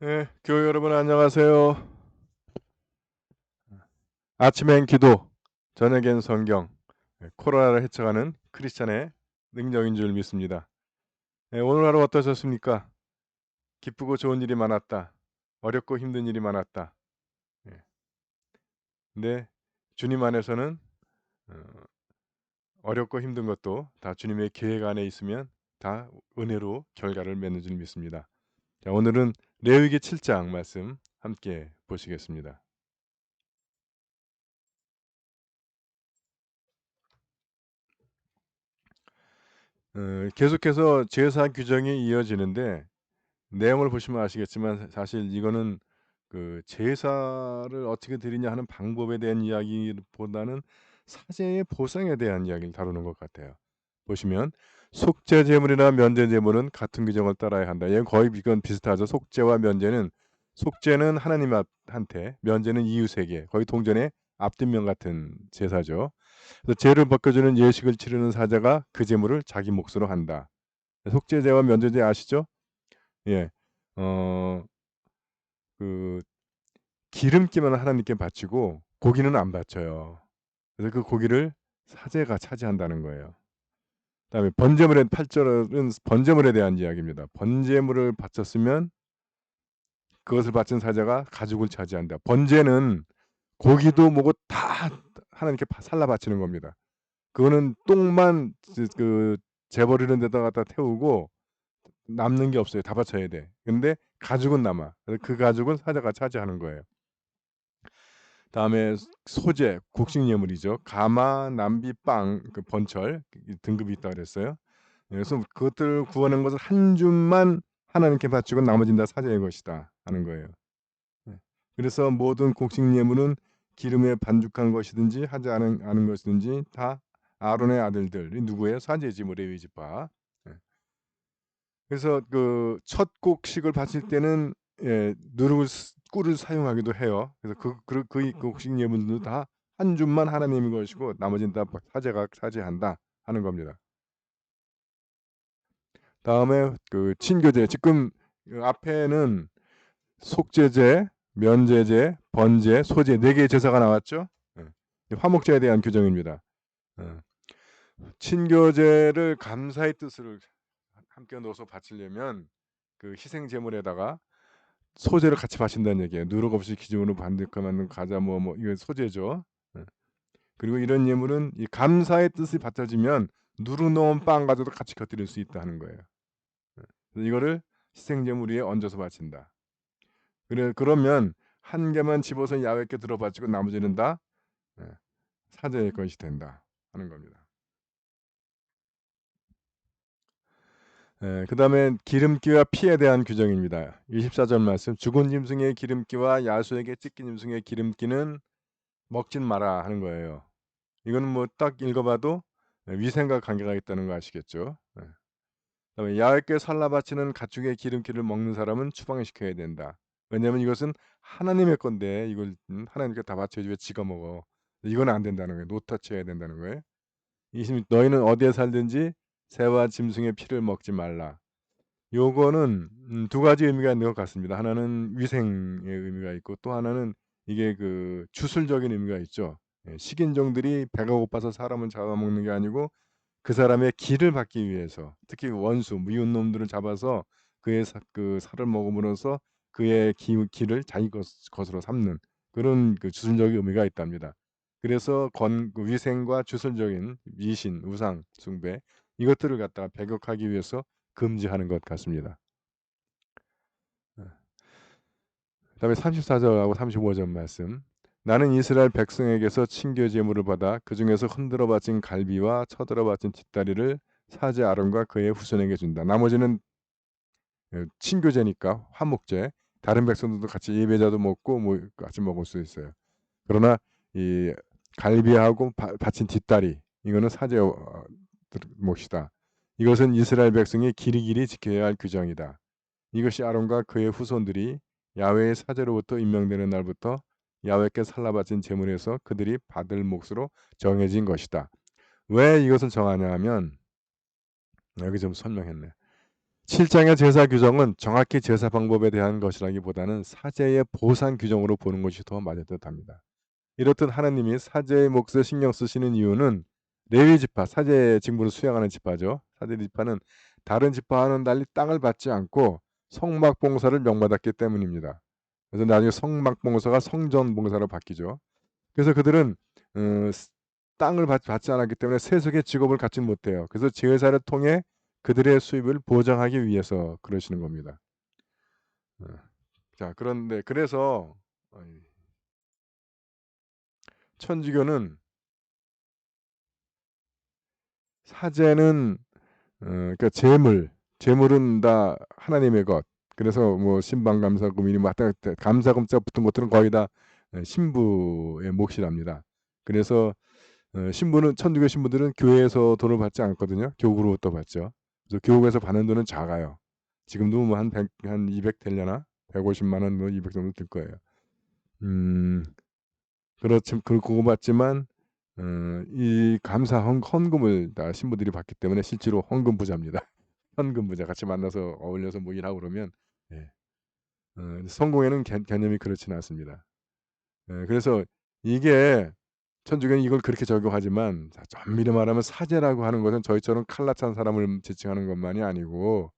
예, 교회 여러분 안녕하세요. 아침엔 기도, 저녁엔 성경. 코로나를 헤쳐가는 크리스찬의 능력인 줄 믿습니다. 오늘 하루 어떠셨습니까? 기쁘고 좋은 일이 많았다. 어렵고 힘든 일이 많았다. 예, 근데 주님 안에서는 어, 어렵고 힘든 것도 다 주님의 계획 안에 있으면 다 은혜로 결과를 맺는 줄 믿습니다. 자, 오늘은 레위기 7장 말씀 함께 보시겠습니다. 계속해서 제사 규정이 이어지는데 내용을 보시면 아시겠지만 사실 이거는 그 제사를 어떻게 드리냐 하는 방법에 대한 이야기보다는 사제의 보상에 대한 이야기를 다루는 것 같아요. 보시면 속죄 제물이나 면제 제물은 같은 규정을 따라야 한다. 얘 거의 이건 비슷하죠. 속죄와 면제는 속죄는 하나님 한테, 면제는 이웃에게 거의 동전의 앞뒷면 같은 제사죠. 그래서 죄를 벗겨주는 예식을 치르는 사자가 그 제물을 자기 몫으로 한다. 속죄제와 면제제 아시죠? 예. 어 그 기름기만 하나님께 바치고 고기는 안 바쳐요. 그래서 그 고기를 사제가 차지한다는 거예요. 그다음에 번제물의 8절은 번제물에 대한 이야기입니다. 번제물을 바쳤으면 그것을 바친 사자가 가죽을 차지한다. 번제는 고기도 뭐고 다 하나님께 살라 바치는 겁니다. 그거는 똥만 재 버리는 데다 갖다 태우고 남는 게 없어요. 다 바쳐야 돼. 근데 가죽은 남아. 그래서 그 가죽은 사자가 차지하는 거예요. 다음에 소재, 곡식 예물이죠. 가마, 남비, 빵, 그 번철 등급이 있다 그랬어요. 그래서 그것들을 구워낸 것을 한 줌만 하나님께 바치고 나머지는 다 사자의 것이다 하는 거예요. 예. 그래서 모든 곡식 예물은 기름에 반죽한 것이든지 하지 않은 것이든지 다 아론의 아들들이 누구예요? 사제지 뭐 레위 지파. 예. 그래서 그 첫 곡식을 바칠 때는 누룩을 꿀을 사용하기도 해요. 그래서 그 곡식 예물도 다 한 줌만 하나님의 것이고 나머지는 다 사제가 차지한다 하는 겁니다. 다음에 그 친교제 지금 그 앞에는 속죄제, 면제제, 번제, 소제 4개의 제사가 나왔죠. 예. 화목제에 대한 규정입니다. 어. 친교제를 감사의 뜻을 함께 넣어서 바치려면 그 희생 제물에다가 소재를 같이 바친다는 얘기예요. 누룩 없이 기준으로 반듯하게 만든 과자 이거 소재죠. 예. 그리고 이런 예물은 이 감사의 뜻이 받쳐지면 누룩 넣은 빵 가져도 같이 곁들일 수 있다는 거예요. 예. 그래서 이거를 희생 제물 위에 얹어서 바친다. 그러면 한 개만 집어서 야훼께 들어 바치고 나머지는 다 예, 사제의 것이 된다 하는 겁니다. 그다음에 기름기와 피에 대한 규정입니다. 24절 말씀 죽은 짐승의 기름기와 야수에게 찢긴 짐승의 기름기는 먹진 마라 하는 거예요. 이거는 뭐 딱 읽어봐도 위생과 관계가 있다는 거 아시겠죠? 예. 그다음에 야훼께 살라 바치는 가축의 기름기를 먹는 사람은 추방시켜야 된다. 왜냐하면 이것은 하나님의 건데 이걸 하나님께 다 바쳐야지 왜 지가 먹어. 이건 안 된다는 거예요. 노타치해야 된다는 거예요. 20 너희는 어디에 살든지 새와 짐승의 피를 먹지 말라. 요거는 두 가지 의미가 있는 것 같습니다. 하나는 위생의 의미가 있고 또 하나는 이게 그 주술적인 의미가 있죠. 식인종들이 배가 고파서 사람을 잡아먹는 게 아니고 그 사람의 기를 받기 위해서 특히 원수 미운 놈들을 잡아서 그의 그 살을 먹음으로써 그의 기를 자기 것으로 삼는 그런 그 주술적인 의미가 있답니다. 그래서 그 위생과 주술적인 미신, 우상 숭배 이것들을 갖다가 배격하기 위해서 금지하는 것 같습니다. 그다음에 34절하고 35절 말씀. 나는 이스라엘 백성에게서 친교 제물을 받아 그 중에서 흔들어 바친 갈비와 쳐들어 바친 뒷다리를 사제 아론과 그의 후손에게 준다. 나머지는 친교제니까 화목제. 다른 백성들도 같이 예배자도 먹고 뭐 같이 먹을 수 있어요. 그러나 이 갈비하고 바친 뒷다리 이거는 사제 몫이다. 이것은 이스라엘 백성이 길이길이 지켜야 할 규정이다. 이것이 아론과 그의 후손들이 야훼의 사제로부터 임명되는 날부터 야훼께 살라바친 제물에서 그들이 받을 몫으로 정해진 것이다. 왜 이것을 정하냐 하면 여기 좀 설명했네. 7장의 제사 규정은 정확히 제사 방법에 대한 것이라기보다는 사제의 보상 규정으로 보는 것이 더 맞을 듯합니다. 이렇듯 하나님이 사제의 몫을 신경 쓰시는 이유는 레위 지파, 사제의 직무를 수행하는 지파죠. 사제 지파는 다른 지파와는 달리 땅을 받지 않고 성막 봉사를 명받았기 때문입니다. 그래서 나중에 성막 봉사가 성전 봉사로 바뀌죠. 그래서 그들은 땅을 받지 않았기 때문에 세속의 직업을 갖지 못해요. 그래서 제사를 통해 그들의 수입을 보장하기 위해서 그러시는 겁니다. 어. 자, 그런데 그래서 천주교는 사제는 그러니까 재물은 다 하나님의 것. 그래서 뭐 신방 감사금이니 뭐 하여튼 감사금자 붙은 것들은 거의 다 신부의 몫이랍니다. 그래서 신부는 천주교 신부들은 교회에서 돈을 받지 않거든요. 교구로부터 받죠. 그래서 교구에서 받는 돈은 작아요. 지금도 뭐 한 100, 한 200 되려나? 150만 원, 뭐 200 정도 될 거예요. 그렇지, 그거 받지만 이 감사 헌금을 다 신부들이 받기 때문에 실제로 헌금 부자입니다. 현금 부자 같이 만나서 어울려서 뭐 일하고 그러면 예. 성공에는 개념이 그렇지는 않습니다. 그래서 이게 천주교는 이걸 그렇게 적용하지만 엄밀히 말하면 사제라고 하는 것은 저희처럼 칼라 찬 사람을 지칭하는 것만이 아니고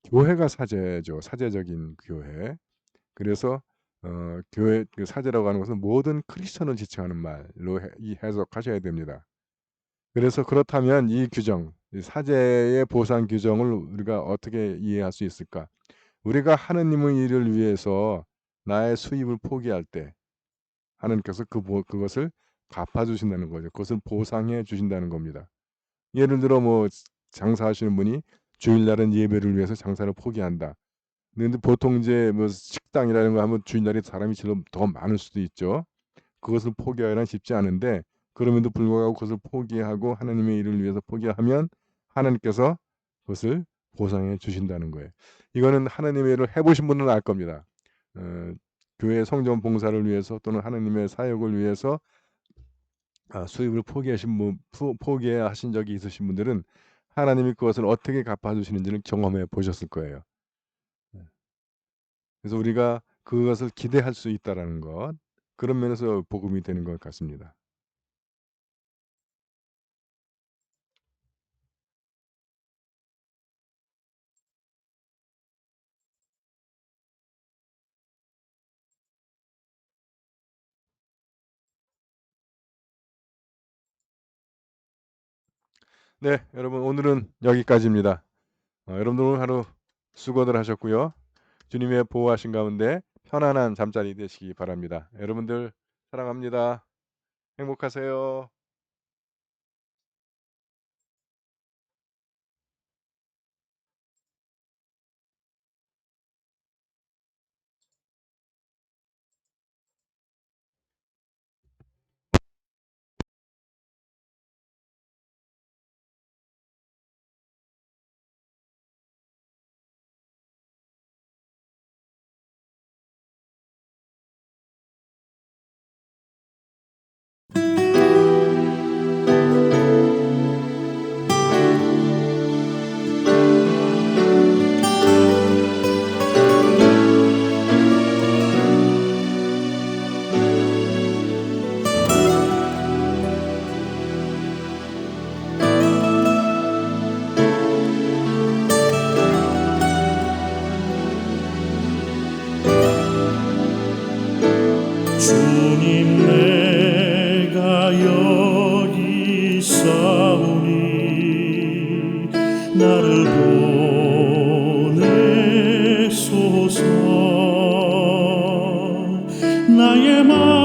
교회가 사제죠. 사제적인 교회. 그래서 교회 그 사제라고 하는 것은 모든 크리스천을 지칭하는 말로 해석하셔야 됩니다. 그래서 그렇다면 이 규정, 이 사제의 보상 규정을 우리가 어떻게 이해할 수 있을까? 우리가 하느님의 일을 위해서 나의 수입을 포기할 때 하느님께서 그것을 갚아 주신다는 거죠. 그것을 보상해 주신다는 겁니다. 예를 들어 뭐 장사하시는 분이 주일날은 예배를 위해서 장사를 포기한다. 근데 보통 이제 뭐 식당이라는 거 하면 주일날에 사람이 더 많을 수도 있죠. 그것을 포기하기는 쉽지 않은데 그럼에도 불구하고 그것을 포기하고 하나님의 일을 위해서 포기하면 하나님께서 그것을 보상해 주신다는 거예요. 이거는 하나님의 일을 해 보신 분은 알 겁니다. 교회 성전 봉사를 위해서 또는 하나님의 사역을 위해서 수입을 포기해야 하신 적이 있으신 분들은 하나님이 그것을 어떻게 갚아 주시는지를 경험해 보셨을 거예요. 그래서 우리가 그것을 기대할 수 있다라는 것, 그런 면에서 복음이 되는 것 같습니다. 네, 여러분 오늘은 여기까지입니다. 여러분들 오늘 하루 수고들 하셨고요. 주님의 보호하신 가운데 편안한 잠자리 되시기 바랍니다. 여러분들 사랑합니다. 행복하세요. 주님 내가 여기 있사오니 나를 보내소서 나의 마음